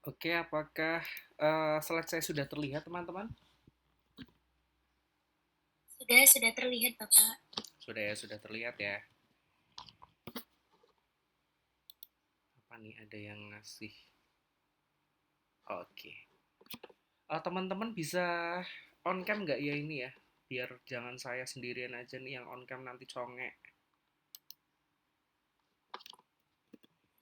Oke, apakah slide saya sudah terlihat, teman-teman? Sudah terlihat Bapak. Sudah ya, sudah terlihat ya. Apa nih, ada yang ngasih? Oke. Teman-teman bisa on cam nggak ya ini ya? Biar jangan saya sendirian aja nih yang on cam nanti congek.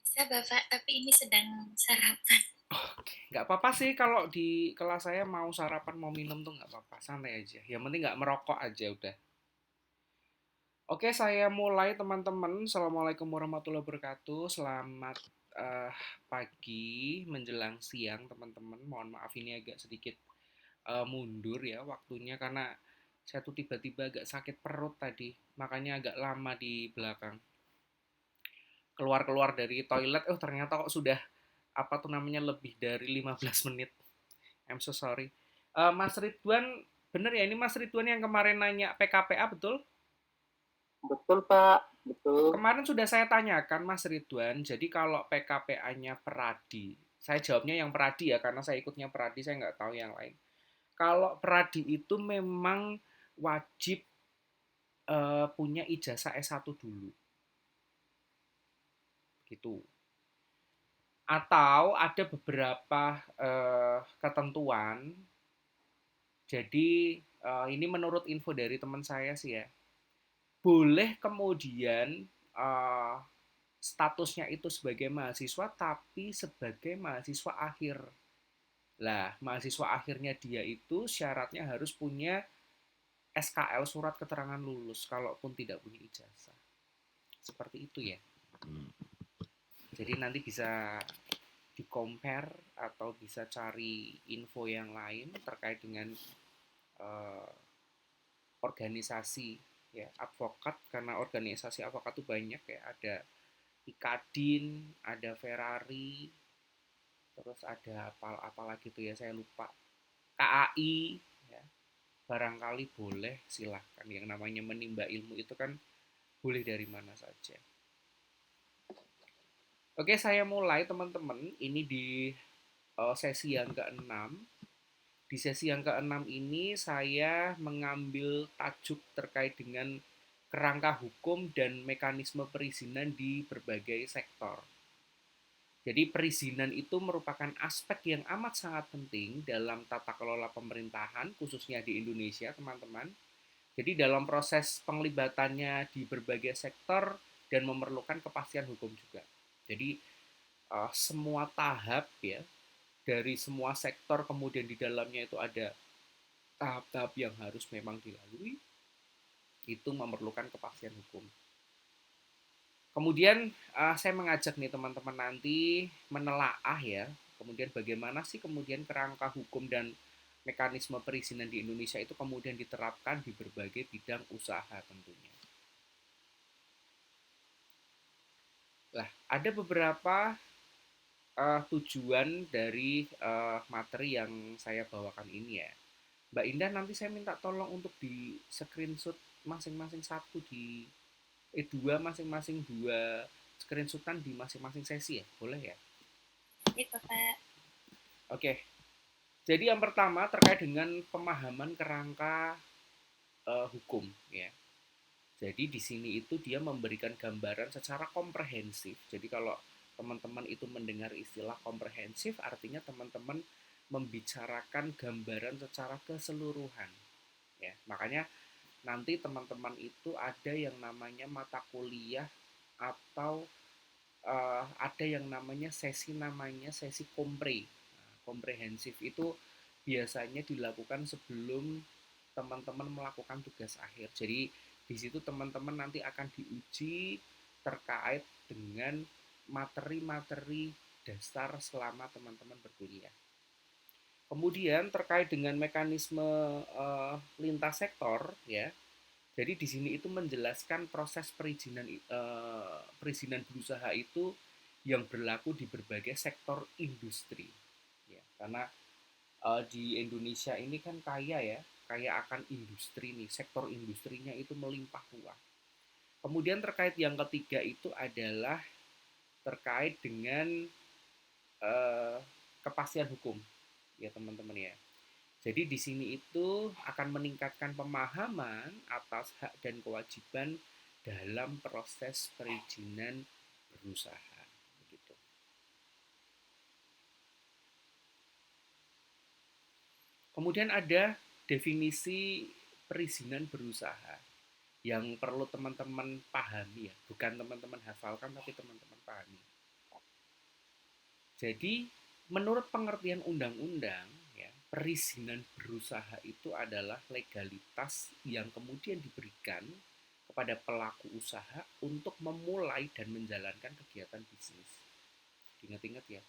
Bisa Bapak, tapi ini sedang sarapan. Oke, nggak apa-apa sih kalau di kelas saya mau sarapan mau minum tuh nggak apa-apa, santai aja. Yang penting nggak merokok aja udah. Oke, saya mulai teman-teman. Assalamualaikum warahmatullahi wabarakatuh. Selamat eh, pagi menjelang siang teman-teman. Mohon maaf ini agak sedikit mundur ya waktunya karena saya tuh tiba-tiba agak sakit perut tadi. Makanya agak lama di belakang. Keluar-keluar dari toilet, oh ternyata kok sudah apa tuh namanya lebih dari 15 menit. I'm so sorry. Mas Ridwan, bener ya ini Mas Ridwan yang kemarin nanya PKPA betul? Betul, Pak. Betul. Kemarin sudah saya tanyakan Mas Ridwan, jadi kalau PKPA-nya Peradi, saya jawabnya yang Peradi ya, karena saya ikutnya Peradi, saya nggak tahu yang lain. Kalau Peradi itu memang wajib punya ijazah S1 dulu, gitu. Atau ada beberapa ketentuan, jadi ini menurut info dari teman saya sih ya, boleh kemudian eh, statusnya itu sebagai mahasiswa tapi sebagai mahasiswa akhir. Lah, mahasiswa akhirnya dia itu syaratnya harus punya SKL surat keterangan lulus kalaupun tidak punya ijazah. Seperti itu ya. Jadi nanti bisa di compare atau bisa cari info yang lain terkait dengan uh, organisasi ya advokat karena organisasi advokat itu banyak ya ada Ikadin, ada Ferrari, terus ada apa lagi tuh ya saya lupa KAI ya barangkali boleh silahkan yang namanya menimba ilmu itu kan boleh dari mana saja. Oke saya mulai teman-teman ini di sesi yang keenam. Di sesi yang keenam ini saya mengambil tajuk terkait dengan kerangka hukum dan mekanisme perizinan di berbagai sektor. Jadi perizinan itu merupakan aspek yang amat sangat penting dalam tata kelola pemerintahan, khususnya di Indonesia, teman-teman. Jadi dalam proses penglibatannya di berbagai sektor dan memerlukan kepastian hukum juga. Jadi semua tahap ya dari semua sektor kemudian di dalamnya itu ada tahap-tahap yang harus memang dilalui itu memerlukan kepastian hukum. Kemudian saya mengajak nih teman-teman nanti menelaah ya, kemudian bagaimana sih kemudian kerangka hukum dan mekanisme perizinan di Indonesia itu kemudian diterapkan di berbagai bidang usaha tentunya. Lah, ada beberapa tujuan dari materi yang saya bawakan ini ya. Mbak Indah nanti saya minta tolong untuk di screenshot masing-masing satu di dua masing-masing dua screenshotan di masing-masing sesi ya, boleh ya? Baik Bapak. Oke, jadi yang pertama terkait dengan pemahaman kerangka hukum ya. Jadi di sini itu dia memberikan gambaran secara komprehensif. Jadi kalau teman-teman itu mendengar istilah komprehensif artinya teman-teman membicarakan gambaran secara keseluruhan ya. Makanya nanti teman-teman itu ada yang namanya mata kuliah atau ada yang namanya sesi kompre. Nah, komprehensif itu biasanya dilakukan sebelum teman-teman melakukan tugas akhir. Jadi di situ teman-teman nanti akan diuji terkait dengan materi-materi dasar selama teman-teman berkuliah. Kemudian terkait dengan mekanisme lintas sektor ya. Jadi di sini itu menjelaskan proses perizinan berusaha itu yang berlaku di berbagai sektor industri. Ya, karena di Indonesia ini kan kaya ya, kaya akan industri nih, sektor industrinya itu melimpah ruah. Kemudian terkait yang ketiga itu adalah terkait dengan eh, kepastian hukum, ya teman-teman ya. Jadi di sini itu akan meningkatkan pemahaman atas hak dan kewajiban dalam proses perizinan berusaha. Begitu. Kemudian ada definisi perizinan berusaha yang perlu teman-teman pahami ya, bukan teman-teman hafalkan tapi teman-teman pahami. Jadi menurut pengertian undang-undang ya, perizinan berusaha itu adalah legalitas yang kemudian diberikan kepada pelaku usaha untuk memulai dan menjalankan kegiatan bisnis. Ingat-ingat ya,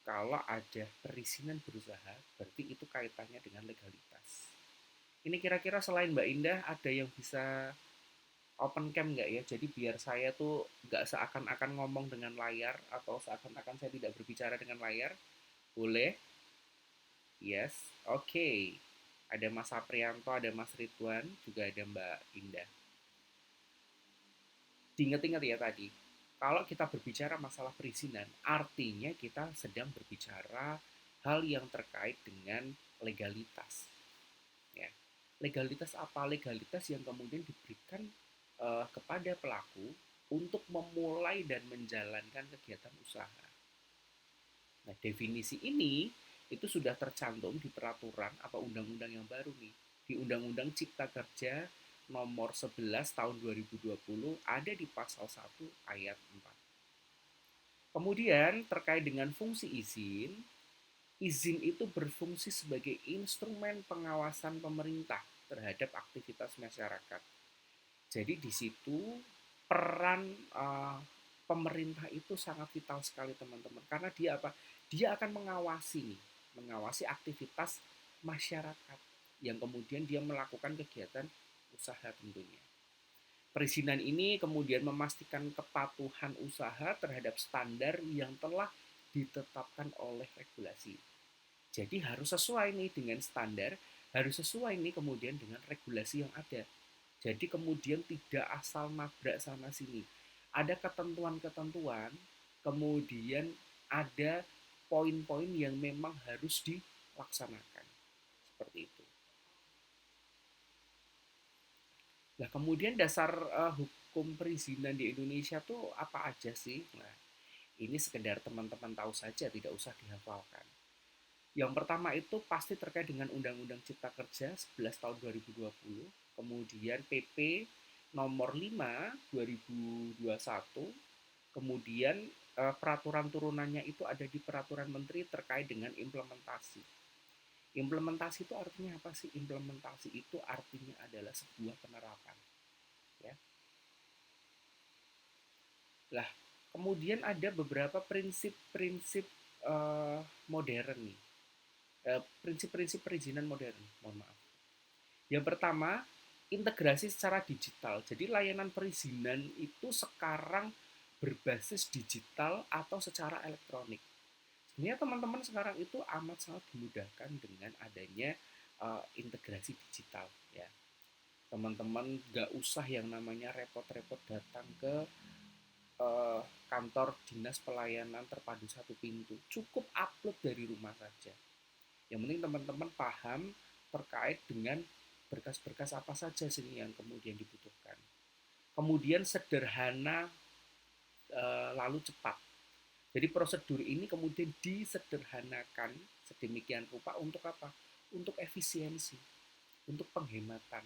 kalau ada perizinan berusaha, berarti itu kaitannya dengan legalitas. Ini kira-kira selain Mbak Indah, ada yang bisa open cam nggak ya? Jadi biar saya tuh nggak seakan-akan ngomong dengan layar atau seakan-akan saya tidak berbicara dengan layar. Boleh? Yes. Oke. Ada Mas Aprianto, ada Mas Ridwan, juga ada Mbak Indah. Diingat-ingat ya tadi, kalau kita berbicara masalah perizinan, artinya kita sedang berbicara hal yang terkait dengan legalitas. Ya. Legalitas apa? Legalitas yang kemudian diberikan kepada pelaku untuk memulai dan menjalankan kegiatan usaha. Nah, definisi ini itu sudah tercantum di peraturan atau undang-undang yang baru nih. Di Undang-Undang Cipta Kerja nomor 11 tahun 2020 ada di pasal 1 ayat 4. Kemudian terkait dengan fungsi izin, izin itu berfungsi sebagai instrumen pengawasan pemerintah terhadap aktivitas masyarakat. Jadi di situ peran pemerintah itu sangat vital sekali teman-teman. Karena dia apa? Dia akan mengawasi aktivitas masyarakat yang kemudian dia melakukan kegiatan usaha tentunya. Perizinan ini kemudian memastikan kepatuhan usaha terhadap standar yang telah ditetapkan oleh regulasi. Jadi harus sesuai nih dengan standar, harus sesuai nih kemudian dengan regulasi yang ada. Jadi kemudian tidak asal nabrak sana sini. Ada ketentuan-ketentuan, kemudian ada poin-poin yang memang harus dilaksanakan. Seperti itu. Nah, kemudian dasar hukum perizinan di Indonesia tuh apa aja sih? Nah, ini sekedar teman-teman tahu saja, tidak usah dihafalkan. Yang pertama itu pasti terkait dengan Undang-Undang Cipta Kerja 11 tahun 2020, kemudian PP nomor 5 2021, kemudian peraturan turunannya itu ada di peraturan menteri terkait dengan implementasi. Implementasi itu artinya apa sih? Implementasi itu artinya adalah sebuah penerapan. Ya. Lah, kemudian ada beberapa prinsip-prinsip modern nih. Prinsip-prinsip perizinan modern, mohon maaf. Yang pertama, integrasi secara digital. Jadi layanan perizinan itu sekarang berbasis digital atau secara elektronik. Sebenarnya teman-teman sekarang itu amat sangat dimudahkan dengan adanya integrasi digital ya. Teman-teman nggak usah yang namanya repot-repot datang ke kantor dinas pelayanan terpadu satu pintu. Cukup upload dari rumah saja. Yang penting teman-teman paham terkait dengan berkas-berkas apa saja sih yang kemudian dibutuhkan. Kemudian sederhana lalu cepat. Jadi prosedur ini kemudian disederhanakan sedemikian rupa untuk apa? Untuk efisiensi, untuk penghematan.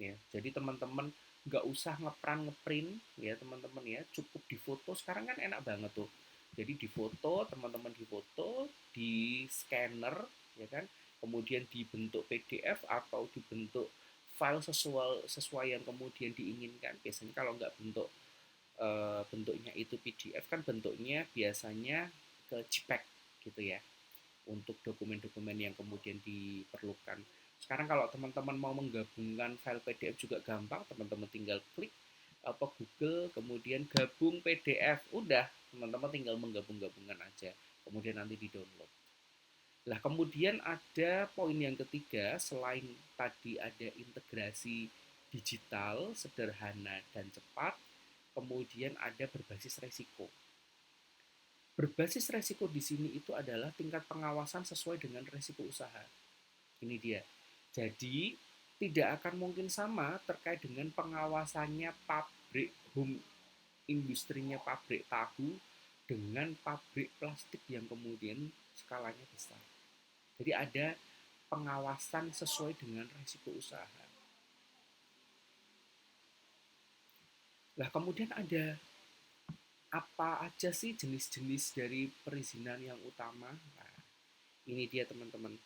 Ya, jadi teman-teman nggak usah ngeprint ya teman-teman ya, cukup difoto. Sekarang kan enak banget tuh. Jadi difoto, teman-teman difoto, di scanner ya kan, kemudian dibentuk PDF atau dibentuk file sesuai yang kemudian diinginkan. Biasanya kalau nggak bentuknya itu PDF kan bentuknya biasanya ke JPEG gitu ya, untuk dokumen-dokumen yang kemudian diperlukan. Sekarang kalau teman-teman mau menggabungkan file PDF juga gampang, teman-teman tinggal klik Google, kemudian gabung PDF, udah teman-teman tinggal menggabung-gabungkan aja, kemudian nanti di-download. Lah kemudian ada poin yang ketiga, selain tadi ada integrasi digital, sederhana dan cepat, kemudian ada berbasis resiko. Berbasis resiko di sini itu adalah tingkat pengawasan sesuai dengan resiko usaha. Ini dia. Jadi, tidak akan mungkin sama terkait dengan pengawasannya pabrik industrinya pabrik tahu dengan pabrik plastik yang kemudian skalanya besar. Jadi ada pengawasan sesuai dengan resiko usaha. Nah, kemudian ada apa aja sih jenis-jenis dari perizinan yang utama? Nah, ini dia teman-teman.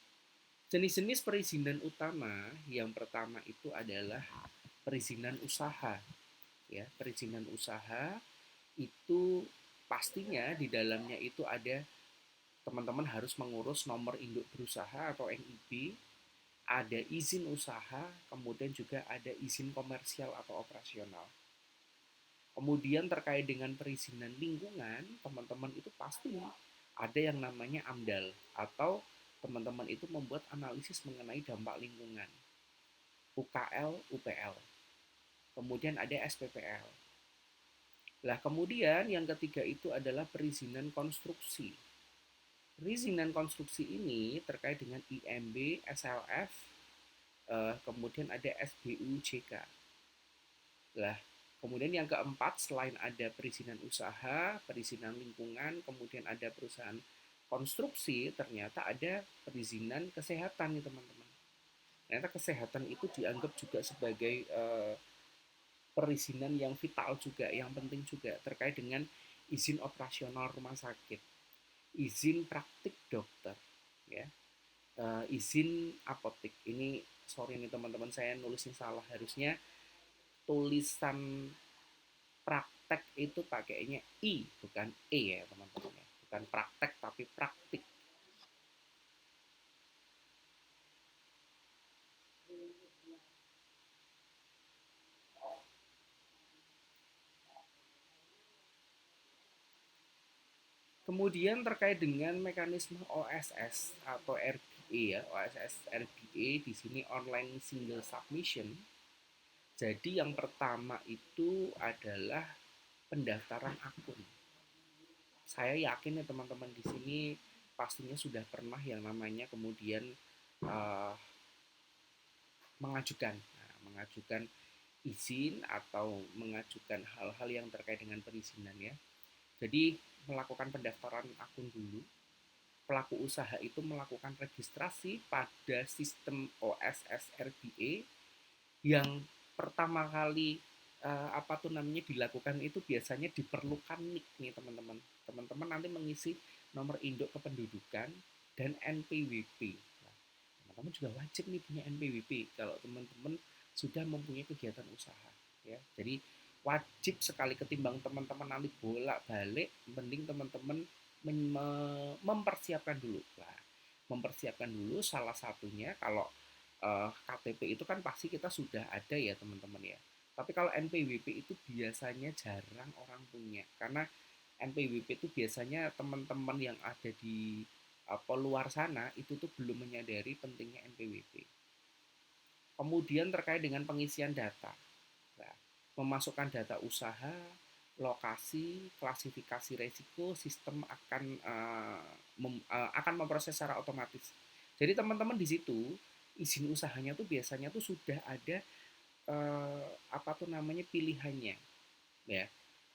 Jenis-jenis perizinan utama yang pertama itu adalah perizinan usaha. Ya, perizinan usaha itu pastinya di dalamnya itu ada teman-teman harus mengurus nomor induk berusaha atau NIB, ada izin usaha, kemudian juga ada izin komersial atau operasional. Kemudian terkait dengan perizinan lingkungan, teman-teman itu pasti ada yang namanya AMDAL atau teman-teman itu membuat analisis mengenai dampak lingkungan. UKL, UPL. Kemudian ada SPPL. Lah kemudian yang ketiga itu adalah perizinan konstruksi. Perizinan konstruksi ini terkait dengan IMB, SLF, kemudian ada SBUJK. Lah, kemudian yang keempat selain ada perizinan usaha, perizinan lingkungan, kemudian ada perusahaan konstruksi, ternyata ada perizinan kesehatan nih teman-teman. Ternyata kesehatan itu dianggap juga sebagai perizinan yang vital juga, yang penting juga terkait dengan izin operasional rumah sakit, izin praktik dokter, ya, izin apotek. Ini sorry nih teman-teman, saya nulisnya salah, harusnya tulisan praktek itu pakainya I bukan E ya teman-teman ya, bukan praktek tapi praktik. Kemudian terkait dengan mekanisme OSS atau RBA ya, OSS RBA di sini online single submission. Jadi yang pertama itu adalah pendaftaran akun. Saya yakin ya teman-teman di sini pastinya sudah pernah yang namanya kemudian uh, mengajukan izin atau mengajukan hal-hal yang terkait dengan perizinan ya. Jadi melakukan pendaftaran akun dulu. Pelaku usaha itu melakukan registrasi pada sistem OSS RBA yang pertama kali apa tuh namanya dilakukan itu biasanya diperlukan NIK nih teman-teman. Teman-teman nanti mengisi nomor induk kependudukan dan NPWP. Nah, teman-teman juga wajib nih punya NPWP kalau teman-teman sudah mempunyai kegiatan usaha ya. Jadi wajib sekali ketimbang teman-teman nanti bolak-balik, mending teman-teman mempersiapkan dulu. Nah, mempersiapkan dulu salah satunya kalau KTP itu kan pasti kita sudah ada ya teman-teman ya. Tapi kalau NPWP itu biasanya jarang orang punya karena NPWP itu biasanya teman-teman yang ada di luar sana itu tuh belum menyadari pentingnya NPWP. Kemudian terkait dengan pengisian data, nah, memasukkan data usaha, lokasi, klasifikasi resiko, sistem akan memproses secara otomatis. Jadi teman-teman di situ izin usahanya tuh biasanya tuh sudah ada apa tuh namanya pilihannya, ya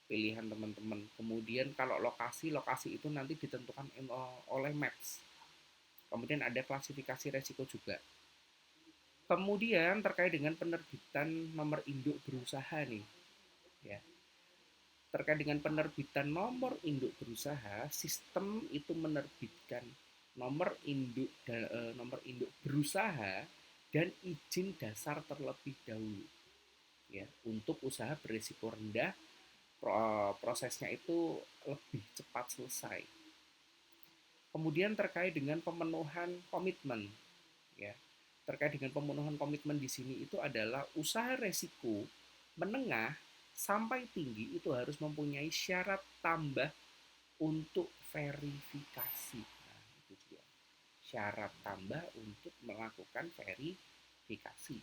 pilihan teman-teman. Kemudian kalau lokasi itu nanti ditentukan oleh Maps. Kemudian ada klasifikasi resiko juga. Kemudian terkait dengan penerbitan nomor induk berusaha nih, ya. Terkait dengan penerbitan nomor induk berusaha, sistem itu menerbitkan nomor induk berusaha dan izin dasar terlebih dahulu. Ya, untuk usaha berisiko rendah, prosesnya itu lebih cepat selesai. Kemudian terkait dengan pemenuhan komitmen, ya. Terkait dengan pemenuhan komitmen di sini itu adalah usaha resiko menengah sampai tinggi itu harus mempunyai syarat tambah untuk verifikasi. Nah, itu dia. Syarat tambah untuk melakukan verifikasi.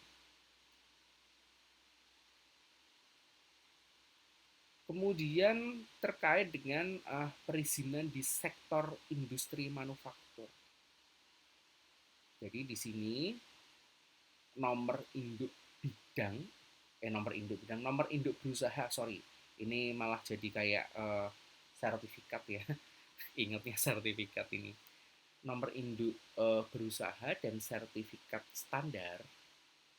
Kemudian terkait dengan perizinan di sektor industri manufaktur. Jadi di sini nomor induk bidang, nomor induk berusaha, sorry, ini malah jadi kayak sertifikat ya, ingatnya sertifikat ini. Nomor induk berusaha dan sertifikat standar.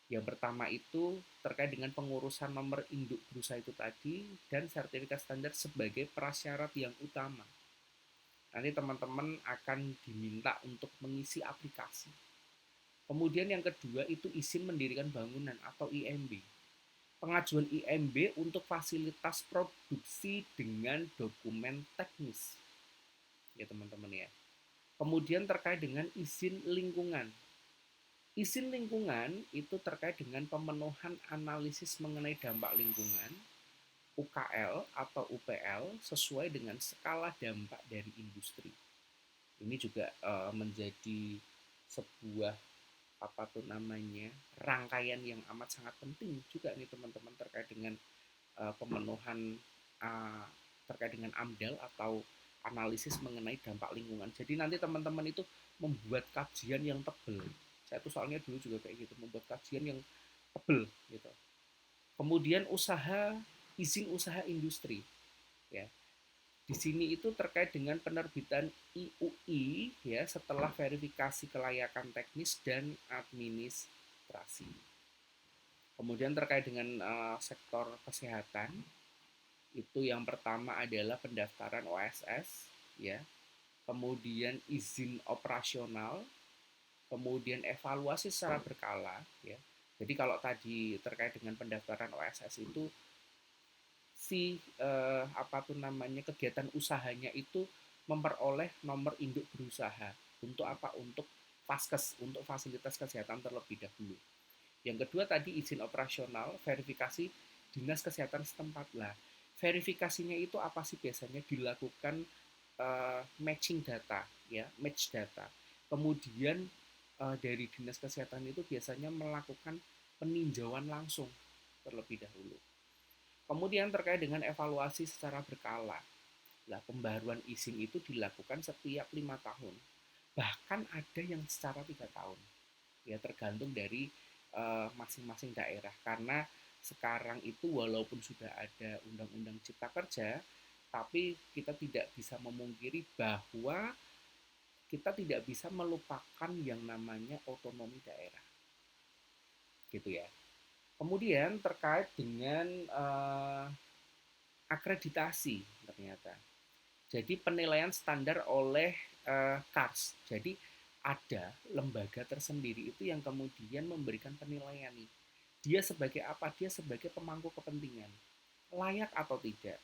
Yang pertama itu terkait dengan pengurusan nomor induk berusaha itu tadi dan sertifikat standar sebagai prasyarat yang utama. Nanti teman-teman akan diminta untuk mengisi aplikasi. Kemudian yang kedua itu izin mendirikan bangunan atau IMB. Pengajuan IMB untuk fasilitas produksi dengan dokumen teknis. Ya teman-teman ya. Kemudian terkait dengan izin lingkungan. Izin lingkungan itu terkait dengan pemenuhan analisis mengenai dampak lingkungan, UKL atau UPL sesuai dengan skala dampak dari industri. Ini juga menjadi sebuah rangkaian yang amat sangat penting juga nih teman-teman terkait dengan pemenuhan terkait dengan AMDAL atau analisis mengenai dampak lingkungan. Jadi nanti teman-teman itu membuat kajian yang tebal. Saya tuh soalnya dulu juga kayak gitu, membuat kajian yang tebal gitu. Kemudian izin usaha industri ya. Di sini itu terkait dengan penerbitan IUI ya setelah verifikasi kelayakan teknis dan administrasi. Kemudian terkait dengan sektor kesehatan, itu yang pertama adalah pendaftaran OSS ya. Kemudian izin operasional, kemudian evaluasi secara berkala ya. Jadi kalau tadi terkait dengan pendaftaran OSS itu kegiatan usahanya itu memperoleh nomor induk berusaha untuk apa? Untuk Faskes, untuk fasilitas kesehatan terlebih dahulu. Yang kedua tadi izin operasional, verifikasi dinas kesehatan setempat lah. Verifikasinya itu apa sih? Biasanya dilakukan matching data, ya, match data. Kemudian dari dinas kesehatan itu biasanya melakukan peninjauan langsung terlebih dahulu. Kemudian terkait dengan evaluasi secara berkala. Nah, pembaruan izin itu dilakukan setiap 5 tahun. Bahkan ada yang secara 3 tahun. Ya, tergantung dari masing-masing daerah. Karena sekarang itu walaupun sudah ada Undang-Undang Cipta Kerja, tapi kita tidak bisa memungkiri bahwa kita tidak bisa melupakan yang namanya otonomi daerah. Gitu ya. Kemudian terkait dengan akreditasi ternyata. Jadi penilaian standar oleh KARS. Jadi ada lembaga tersendiri itu yang kemudian memberikan penilaian nih. Dia sebagai apa? Dia sebagai pemangku kepentingan. Layak atau tidak.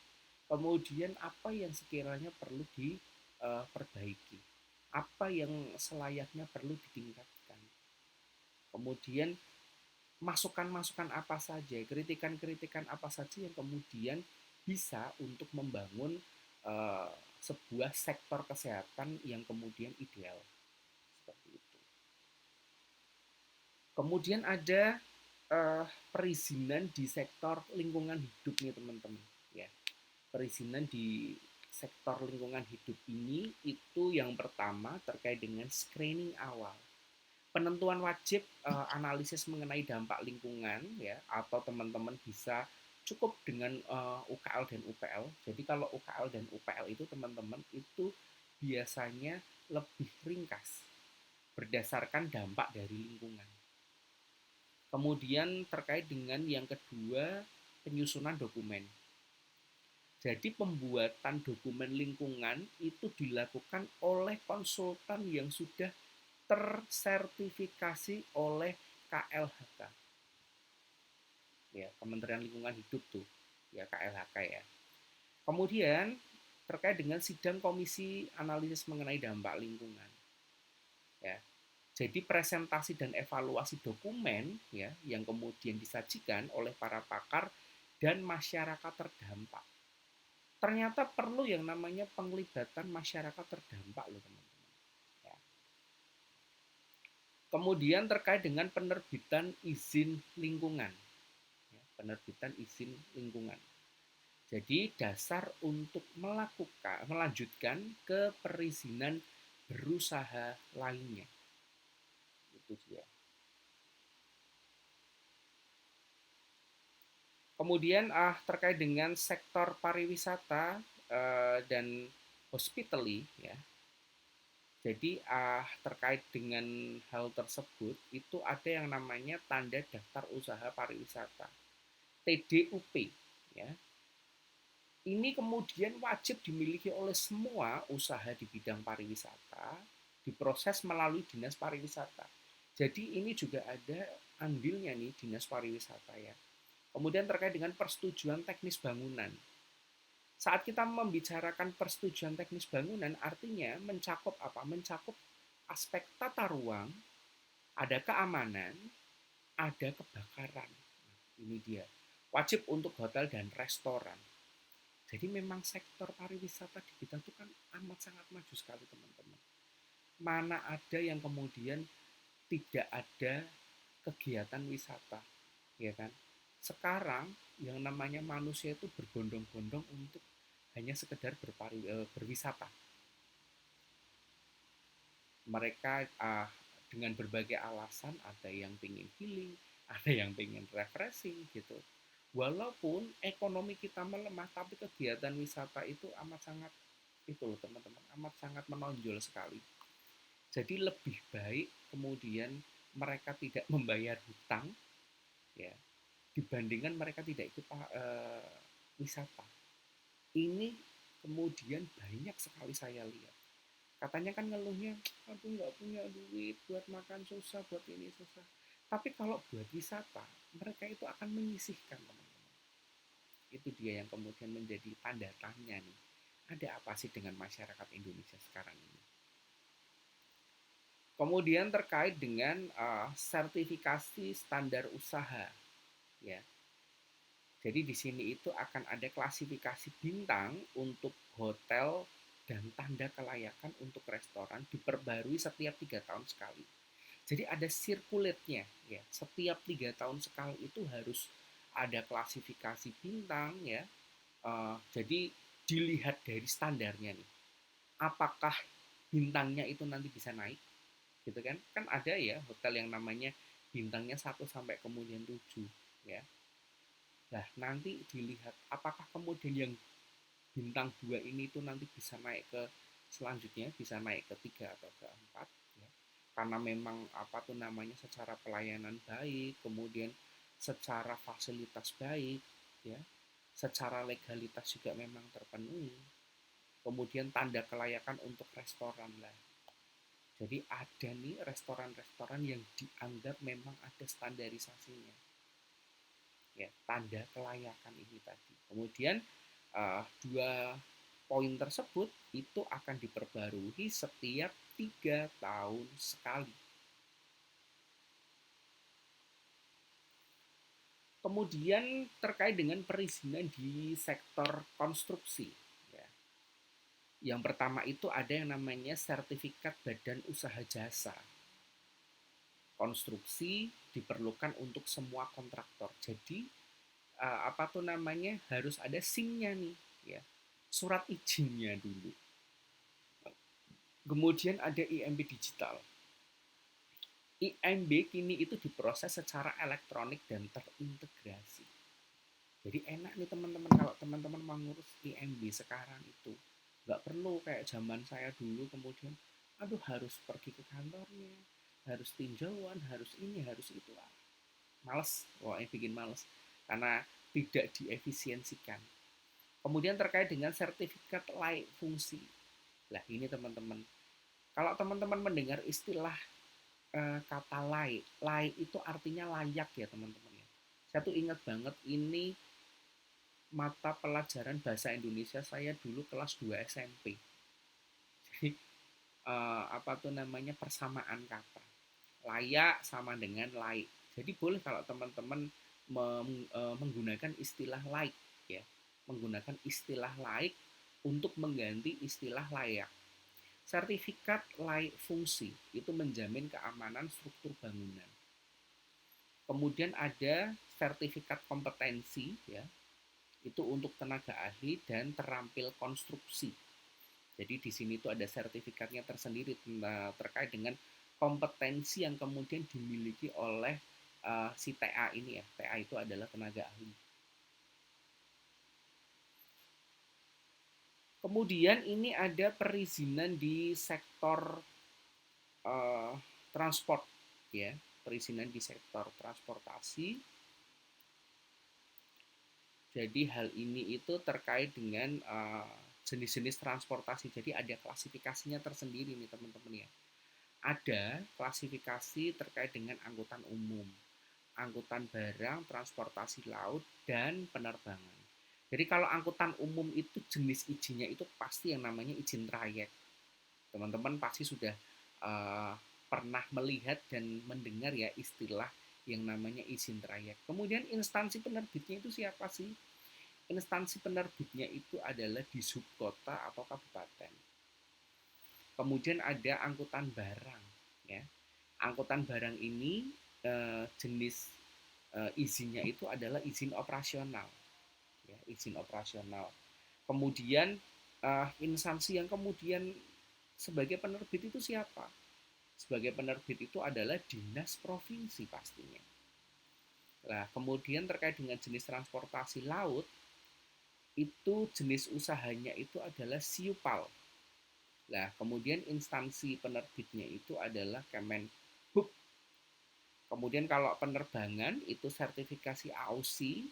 Kemudian apa yang sekiranya perlu diperbaiki. Apa yang selayaknya perlu ditingkatkan. Kemudian masukan-masukan apa saja, kritikan-kritikan apa saja yang kemudian bisa untuk membangun sebuah sektor kesehatan yang kemudian ideal. Seperti itu. Kemudian ada perizinan di sektor lingkungan hidup nih teman-teman. Ya, perizinan di sektor lingkungan hidup ini itu yang pertama terkait dengan screening awal. Penentuan wajib analisis mengenai dampak lingkungan ya, atau teman-teman bisa cukup dengan UKL dan UPL. Jadi kalau UKL dan UPL itu teman-teman itu biasanya lebih ringkas berdasarkan dampak dari lingkungan. Kemudian terkait dengan yang kedua, penyusunan dokumen. Jadi pembuatan dokumen lingkungan itu dilakukan oleh konsultan yang sudah tersertifikasi oleh KLHK. Ya, Kementerian Lingkungan Hidup tuh, ya KLHK ya. Kemudian terkait dengan sidang komisi analisis mengenai dampak lingkungan. Ya. Jadi presentasi dan evaluasi dokumen ya yang kemudian disajikan oleh para pakar dan masyarakat terdampak. Ternyata perlu yang namanya penglibatan masyarakat terdampak loh teman-teman. Ya. Kemudian terkait dengan penerbitan izin lingkungan. Ya, penerbitan izin lingkungan. Jadi dasar untuk melanjutkan ke perizinan berusaha lainnya. Itu dia. Kemudian terkait dengan sektor pariwisata dan hospitality ya. Jadi terkait dengan hal tersebut itu ada yang namanya tanda daftar usaha pariwisata TDUP ya. Ini kemudian wajib dimiliki oleh semua usaha di bidang pariwisata, diproses melalui Dinas Pariwisata. Jadi ini juga ada andilnya nih Dinas Pariwisata ya. Kemudian terkait dengan persetujuan teknis bangunan. Saat kita membicarakan persetujuan teknis bangunan artinya mencakup apa? Mencakup aspek tata ruang, ada keamanan, ada kebakaran. Ini dia. Wajib untuk hotel dan restoran. Jadi memang sektor pariwisata di kita itu kan amat sangat maju sekali teman-teman. Mana ada yang kemudian tidak ada kegiatan wisata, ya kan? Sekarang yang namanya manusia itu berbondong-bondong untuk hanya sekedar berwisata. Mereka dengan berbagai alasan, ada yang ingin healing, ada yang ingin refreshing gitu. Walaupun ekonomi kita melemah, tapi kegiatan wisata itu amat sangat itu loh teman-teman, amat sangat menonjol sekali. Jadi lebih baik kemudian mereka tidak membayar hutang ya dibandingkan mereka tidak ikut wisata. Ini kemudian banyak sekali saya lihat. Katanya kan ngeluhnya, aduh nggak punya duit buat makan susah, buat ini susah. Tapi kalau buat wisata, mereka itu akan menyisihkan teman-teman. Itu dia yang kemudian menjadi tanda tanya nih. Ada apa sih dengan masyarakat Indonesia sekarang ini? Kemudian terkait dengan sertifikasi standar usaha, ya. Jadi di sini itu akan ada klasifikasi bintang untuk hotel dan tanda kelayakan untuk restoran diperbarui setiap 3 tahun sekali. Jadi ada sirkulatnya, ya. Setiap 3 tahun sekali itu harus ada klasifikasi bintang, ya. Jadi dilihat dari standarnya nih. Apakah bintangnya itu nanti bisa naik? Gitu kan? Kan ada ya hotel yang namanya bintangnya 1 sampai kemudian 7 ya. Nah, nanti dilihat apakah kemudian yang bintang 2 ini itu nanti bisa naik ke selanjutnya, bisa naik ke 3 atau ke 4 ya. Karena memang apa tuh namanya secara pelayanan baik, kemudian secara fasilitas baik ya. Secara legalitas juga memang terpenuhi. Kemudian tanda kelayakan untuk restoran lah. Jadi ada nih restoran-restoran yang dianggap memang ada standarisasinya. Ya, tanda kelayakan ini tadi. Kemudian dua poin tersebut itu akan diperbarui setiap 3 tahun sekali. Kemudian terkait dengan perizinan di sektor konstruksi. Ya. Yang pertama itu ada yang namanya sertifikat badan usaha jasa. Konstruksi diperlukan untuk semua kontraktor. Jadi apa tuh namanya harus ada SIM-nya nih, ya. Surat izinnya dulu. Kemudian ada IMB digital. IMB kini itu diproses secara elektronik dan terintegrasi. Jadi enak nih teman-teman kalau teman-teman mau ngurus IMB sekarang itu. Nggak perlu kayak zaman saya dulu kemudian, aduh harus pergi ke kantornya, harus tinjauan, harus ini, harus itu. Males, wah ini bikin males. Karena tidak diefisiensikan. Kemudian terkait dengan sertifikat layak fungsi. Nah ini teman-teman, kalau teman-teman mendengar istilah kata layak, layak itu artinya layak ya teman-teman ya. Saya tuh ingat banget ini mata pelajaran bahasa Indonesia saya dulu kelas 2 SMP. Jadi apa tuh namanya persamaan kata. Layak sama dengan layak. Jadi boleh kalau teman-teman menggunakan istilah layak ya. Menggunakan istilah layak untuk mengganti istilah layak. Sertifikat layak fungsi itu menjamin keamanan struktur bangunan. Kemudian ada sertifikat kompetensi ya. itu untuk tenaga ahli dan terampil konstruksi. Jadi di sini tuh ada sertifikatnya tersendiri terkait dengan kompetensi yang kemudian dimiliki oleh si TA ini ya. TA itu adalah tenaga ahli. Kemudian ini ada perizinan di sektor transport ya, perizinan di sektor transportasi. Jadi hal ini itu terkait dengan jenis-jenis transportasi. Jadi ada klasifikasinya tersendiri nih teman-teman ya. Ada klasifikasi terkait dengan angkutan umum, angkutan barang, transportasi laut, dan penerbangan. Jadi kalau angkutan umum itu jenis izinnya itu pasti yang namanya izin trayek. Teman-teman pasti sudah pernah melihat dan mendengar ya istilah yang namanya izin trayek. Kemudian instansi penerbitnya itu siapa sih? Instansi penerbitnya itu adalah di subkota atau kabupaten. Kemudian ada angkutan barang ya. Angkutan barang ini jenis izinnya itu adalah izin operasional ya, izin operasional. Kemudian instansi yang kemudian sebagai penerbit itu siapa? Sebagai penerbit itu adalah dinas provinsi pastinya. Nah, kemudian terkait dengan jenis transportasi laut, itu jenis usahanya itu adalah Siupal. Nah, kemudian instansi penerbitnya itu adalah Kemenhub. Kemudian kalau penerbangan itu sertifikasi AOSI,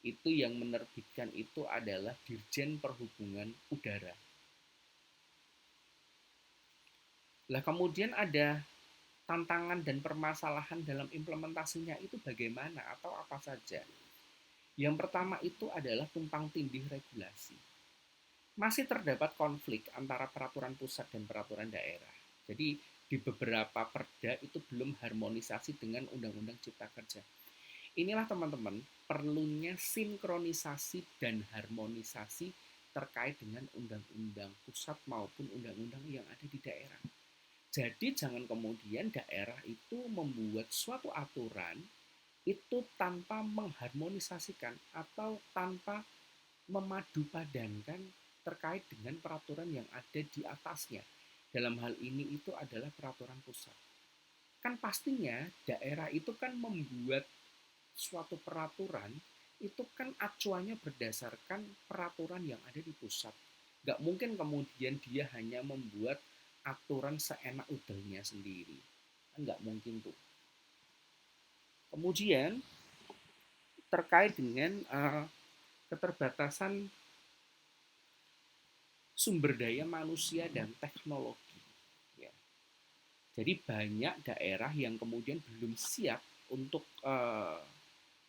itu yang menerbitkan itu adalah Dirjen Perhubungan Udara. Lah kemudian ada tantangan dan permasalahan dalam implementasinya itu bagaimana atau apa saja. Yang pertama itu adalah tumpang tindih regulasi. Masih terdapat konflik antara peraturan pusat dan peraturan daerah. Jadi di beberapa perda itu belum harmonisasi dengan Undang-Undang Cipta Kerja. Inilah teman-teman perlunya sinkronisasi dan harmonisasi terkait dengan undang-undang pusat maupun undang-undang yang ada di daerah. Jadi jangan kemudian daerah itu membuat suatu aturan itu tanpa mengharmonisasikan atau tanpa memadupadankan terkait dengan peraturan yang ada di atasnya. Dalam hal ini itu adalah peraturan pusat. Kan pastinya daerah itu kan membuat suatu peraturan itu kan acuannya berdasarkan peraturan yang ada di pusat. Gak mungkin kemudian dia hanya membuat aturan seenak udelnya sendiri. Kan gak mungkin tuh. Kemudian terkait dengan keterbatasan sumber daya manusia dan teknologi. Ya. Jadi banyak daerah yang kemudian belum siap untuk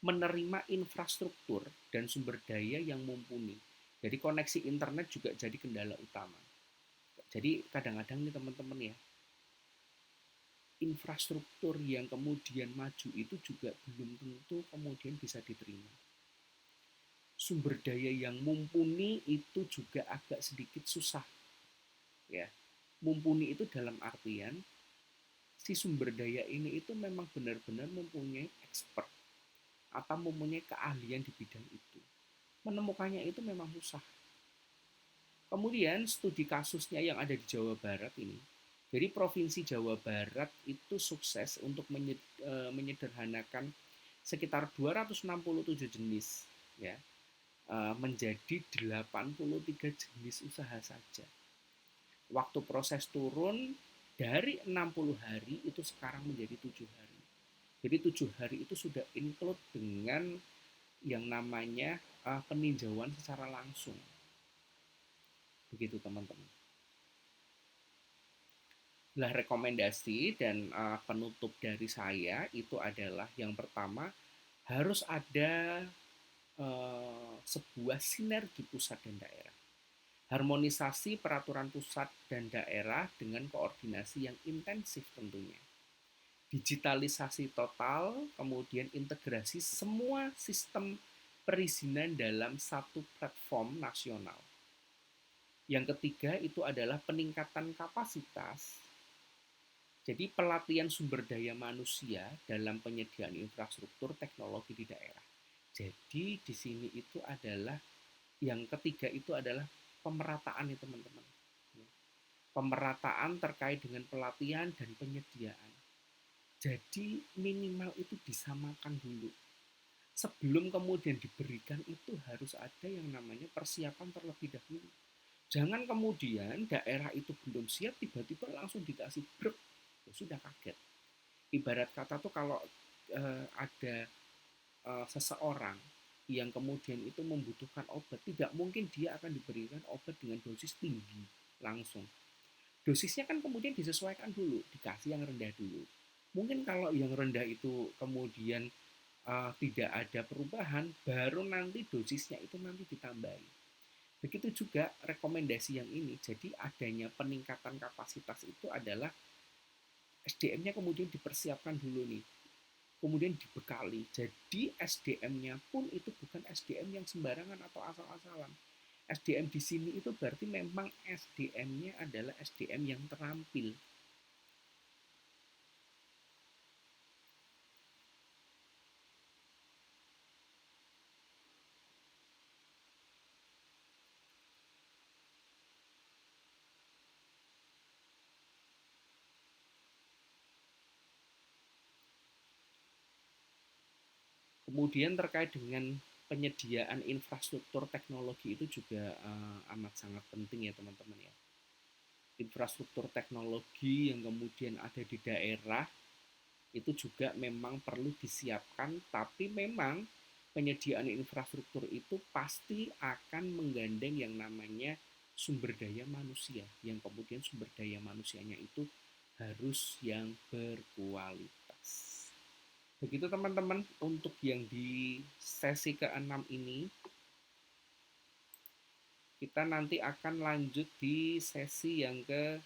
menerima infrastruktur dan sumber daya yang mumpuni. Jadi koneksi internet juga jadi kendala utama. Jadi kadang-kadang nih teman-teman ya, infrastruktur yang kemudian maju itu juga belum tentu kemudian bisa diterima. Sumber daya yang mumpuni itu juga agak sedikit susah. Ya. Mumpuni itu dalam artian si sumber daya ini itu memang benar-benar mempunyai expert atau mempunyai keahlian di bidang itu. Menemukannya itu memang susah. Kemudian studi kasusnya yang ada di Jawa Barat ini. Jadi Provinsi Jawa Barat itu sukses untuk menyederhanakan sekitar 267 jenis ya, menjadi 83 jenis usaha saja. Waktu proses turun dari 60 hari itu sekarang menjadi 7 hari. Jadi 7 hari itu sudah include dengan yang namanya peninjauan secara langsung. Begitu teman-teman. Lah rekomendasi dan penutup dari saya itu adalah yang pertama harus ada sebuah sinergi pusat dan daerah. Harmonisasi peraturan pusat dan daerah dengan koordinasi yang intensif tentunya. Digitalisasi total, kemudian integrasi semua sistem perizinan dalam satu platform nasional. Yang ketiga itu adalah peningkatan kapasitas. Jadi pelatihan sumber daya manusia dalam penyediaan infrastruktur teknologi di daerah. Jadi di sini itu adalah yang ketiga itu adalah pemerataan ya teman-teman. Pemerataan terkait dengan pelatihan dan penyediaan. Jadi minimal itu disamakan dulu. Sebelum kemudian diberikan itu harus ada yang namanya persiapan terlebih dahulu. Jangan kemudian daerah itu belum siap tiba-tiba langsung dikasih brek, ya sudah kaget. Ibarat kata tuh kalau ada seseorang yang kemudian itu membutuhkan obat, tidak mungkin dia akan diberikan obat dengan dosis tinggi langsung. Dosisnya kan kemudian disesuaikan dulu, dikasih yang rendah dulu. Mungkin kalau yang rendah itu kemudian tidak ada perubahan, baru nanti dosisnya itu nanti ditambahi. Begitu juga rekomendasi yang ini. Jadi adanya peningkatan kapasitas itu adalah SDM-nya kemudian dipersiapkan dulu nih. Kemudian dibekali. Jadi SDM-nya pun itu bukan SDM yang sembarangan atau asal-asalan. SDM di sini itu berarti memang SDM-nya adalah SDM yang terampil. Kemudian terkait dengan penyediaan infrastruktur teknologi itu juga amat sangat penting ya teman-teman ya. Infrastruktur teknologi yang kemudian ada di daerah itu juga memang perlu disiapkan, tapi memang penyediaan infrastruktur itu pasti akan menggandeng yang namanya sumber daya manusia, yang kemudian sumber daya manusianya itu harus yang berkualitas. Begitu teman-teman untuk yang di sesi ke-6 ini. Kita nanti akan lanjut di sesi yang ke-7.